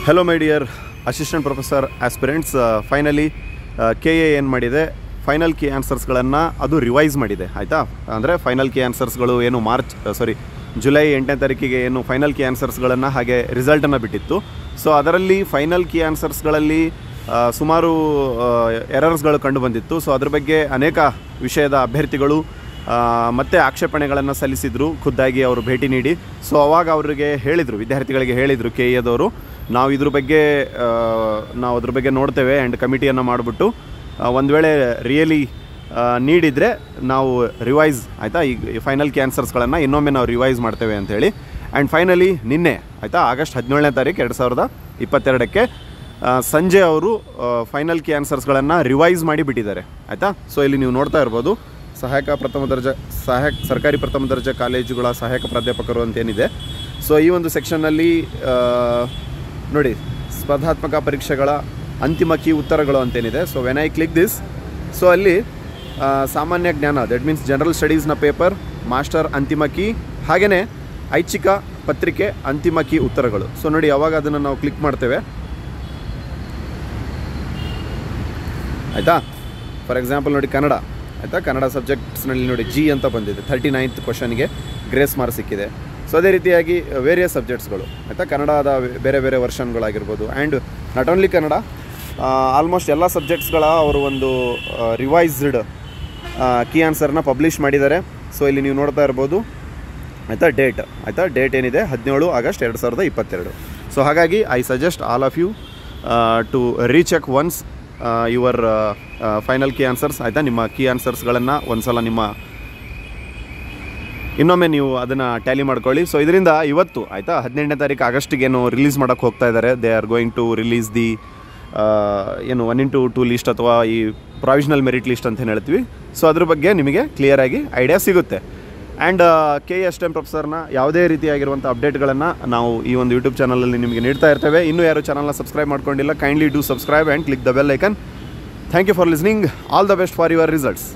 Hello my dear assistant professor aspirants, finally KA ಏನು ಮಾಡಿದೆ final key ಆನ್ಸರ್ಸ್ಗಳನ್ನು ಅದು revise ಮಾಡಿದೆ ಆಯಿತಾ. ಅಂದರೆ ಫೈನಲ್ ಕೀ ಆನ್ಸರ್ಸ್ಗಳು ಏನು ಜುಲೈ 8ನೇ ತಾರೀಕಿಗೆ ಏನು ಫೈನಲ್ ಕೀ ಆನ್ಸರ್ಸ್ಗಳನ್ನು ಹಾಗೆ ರಿಸಲ್ಟನ್ನು ಬಿಟ್ಟಿತ್ತು. ಸೊ ಅದರಲ್ಲಿ ಫೈನಲ್ ಕೀ ಆನ್ಸರ್ಸ್ಗಳಲ್ಲಿ ಸುಮಾರು ಎರರ್ಸ್ಗಳು ಕಂಡು ಬಂದಿತ್ತು. ಸೊ ಅದ್ರ ಬಗ್ಗೆ ಅನೇಕ ವಿಷಯದ ಅಭ್ಯರ್ಥಿಗಳು ಮತ್ತೆ ಆಕ್ಷೇಪಣೆಗಳನ್ನು ಸಲ್ಲಿಸಿದರು, ಖುದ್ದಾಗಿ ಅವರು ಭೇಟಿ ನೀಡಿ. ಸೊ ಅವಾಗ ಅವರಿಗೆ ಹೇಳಿದರು, ವಿದ್ಯಾರ್ಥಿಗಳಿಗೆ ಹೇಳಿದರು KEದವರು, ನಾವು ಅದ್ರ ಬಗ್ಗೆ ನೋಡ್ತೇವೆ ಆ್ಯಂಡ್ ಕಮಿಟಿಯನ್ನು ಮಾಡಿಬಿಟ್ಟು ಒಂದು ವೇಳೆ ರಿಯಲಿ ನೀಡಿದರೆ ನಾವು ರಿವೈಸ್ ಆಯಿತಾ, ಈ ಫೈನಲ್ ಕೀ ಆನ್ಸರ್ಸ್ಗಳನ್ನು ಇನ್ನೊಮ್ಮೆ ನಾವು ರಿವೈಸ್ ಮಾಡ್ತೇವೆ ಅಂಥೇಳಿ. ಆ್ಯಂಡ್ ಫೈನಲಿ ನಿನ್ನೆ ಆಯಿತಾ ಆಗಸ್ಟ್ 17ನೇ ತಾರೀಕು 2022ಕ್ಕೆ ಸಂಜೆ ಅವರು ಫೈನಲ್ ಕೀ ಆನ್ಸರ್ಸ್ಗಳನ್ನು ರಿವೈಸ್ ಮಾಡಿ ಬಿಟ್ಟಿದ್ದಾರೆ ಆಯಿತಾ. ಸೊ ಇಲ್ಲಿ ನೀವು ನೋಡ್ತಾ ಇರ್ಬೋದು, ಸರ್ಕಾರಿ ಪ್ರಥಮ ದರ್ಜೆ ಕಾಲೇಜುಗಳ ಸಹಾಯಕ ಪ್ರಾಧ್ಯಾಪಕರು ಅಂತೇನಿದೆ. ಸೊ ಈ ಒಂದು ಸೆಕ್ಷನ್ನಲ್ಲಿ ನೋಡಿ, ಸ್ಪರ್ಧಾತ್ಮಕ ಪರೀಕ್ಷೆಗಳ ಅಂತಿಮ ಕೀ ಉತ್ತರಗಳು ಅಂತೇನಿದೆ. So when I click this, so ಅಲ್ಲಿ ಸಾಮಾನ್ಯ ಜ್ಞಾನ, ದಟ್ ಮೀನ್ಸ್ ಜನರಲ್ ಸ್ಟಡೀಸ್ನ ಪೇಪರ್, ಮಾಸ್ಟರ್ ಅಂತಿಮ ಕೀ, ಹಾಗೆಯೇ ಐಚ್ಛಿಕ ಪತ್ರಿಕೆ ಅಂತಿಮ ಕೀ ಉತ್ತರಗಳು. ಸೊ ನೋಡಿ, ಅವಾಗ ಅದನ್ನು ನಾವು ಕ್ಲಿಕ್ ಮಾಡ್ತೇವೆ ಆಯಿತಾ. ಫಾರ್ ಎಕ್ಸಾಂಪಲ್ ನೋಡಿ, ಕನ್ನಡ ಆಯಿತಾ, ಕನ್ನಡ ಸಬ್ಜೆಕ್ಟ್ಸ್ನಲ್ಲಿ ನೋಡಿ G ಅಂತ ಬಂದಿದೆ, 39th ಕ್ವಶನ್ಗೆ ಗ್ರೇಸ್ ಮಾರ್ಕ್ ಸಿಕ್ಕಿದೆ. ಸೊ ಅದೇ ರೀತಿಯಾಗಿ ವೇರಿಯಸ್ ಸಬ್ಜೆಕ್ಟ್ಸ್ಗಳು ಆಯಿತಾ, ಕನ್ನಡದ ಬೇರೆ ಬೇರೆ ವರ್ಷನ್ಗಳಾಗಿರ್ಬೋದು. And not only Kannada, almost ಎಲ್ಲ ಸಬ್ಜೆಕ್ಟ್ಸ್ಗಳ ಅವರು ಒಂದು ರಿವೈಸ್ಡ್ ಕೀ ಆನ್ಸರ್ನ ಪಬ್ಲಿಷ್ ಮಾಡಿದ್ದಾರೆ. ಸೊ ಇಲ್ಲಿ ನೀವು ನೋಡ್ತಾ ಇರ್ಬೋದು ಆಯಿತಾ, ಡೇಟ್ ಏನಿದೆ 17 ಆಗಸ್ಟ್ 2022. ಸೊ ಹಾಗಾಗಿ I suggest all of you to recheck once your final key answers ಆಯಿತಾ. ನಿಮ್ಮ ಕೀ ಆನ್ಸರ್ಸ್ಗಳನ್ನು ಒಂದು ಸಲ ಇನ್ನೊಮ್ಮೆ ನೀವು ಅದನ್ನು ಟ್ಯಾಲಿ ಮಾಡ್ಕೊಳ್ಳಿ. ಸೊ ಇದರಿಂದ ಇವತ್ತು ಆಯಿತಾ 18ನೇ ತಾರೀಕು ಆಗಸ್ಟಿಗೇನು ರಿಲೀಸ್ ಮಾಡೋಕ್ಕೆ ಹೋಗ್ತಾ ಇದ್ದಾರೆ. They are going to release the 1-2 list ಅಥವಾ ಈ ಪ್ರಾವಿಷನಲ್ ಮೆರಿಟ್ ಲಿಸ್ಟ್ ಅಂತ ಏನು ಹೇಳ್ತೀವಿ. ಸೊ ಅದ್ರ ಬಗ್ಗೆ ನಿಮಗೆ ಕ್ಲಿಯರಾಗಿ ಐಡಿಯಾ ಸಿಗುತ್ತೆ. ಆ್ಯಂಡ್ KE ಅಸಿಸ್ಟೆಂಟ್ ಪ್ರೊಫೆಸರ್ನ ಯಾವುದೇ ರೀತಿಯಾಗಿರುವಂಥ ಅಪ್ಡೇಟ್ಗಳನ್ನು ನಾವು ಈ ಒಂದು ಯೂಟ್ಯೂಬ್ ಚಾನಲಲ್ಲಿ ನಿಮಗೆ ನೀಡ್ತಾ ಇರ್ತೇವೆ. ಇನ್ನೂ ಯಾರು ಚಾನಲ್ನ ಸಬ್ಸ್ಕ್ರೈಬ್ ಮಾಡ್ಕೊಂಡಿಲ್ಲ, kindly do subscribe and click the bell icon. Thank you for listening. All the best for your results.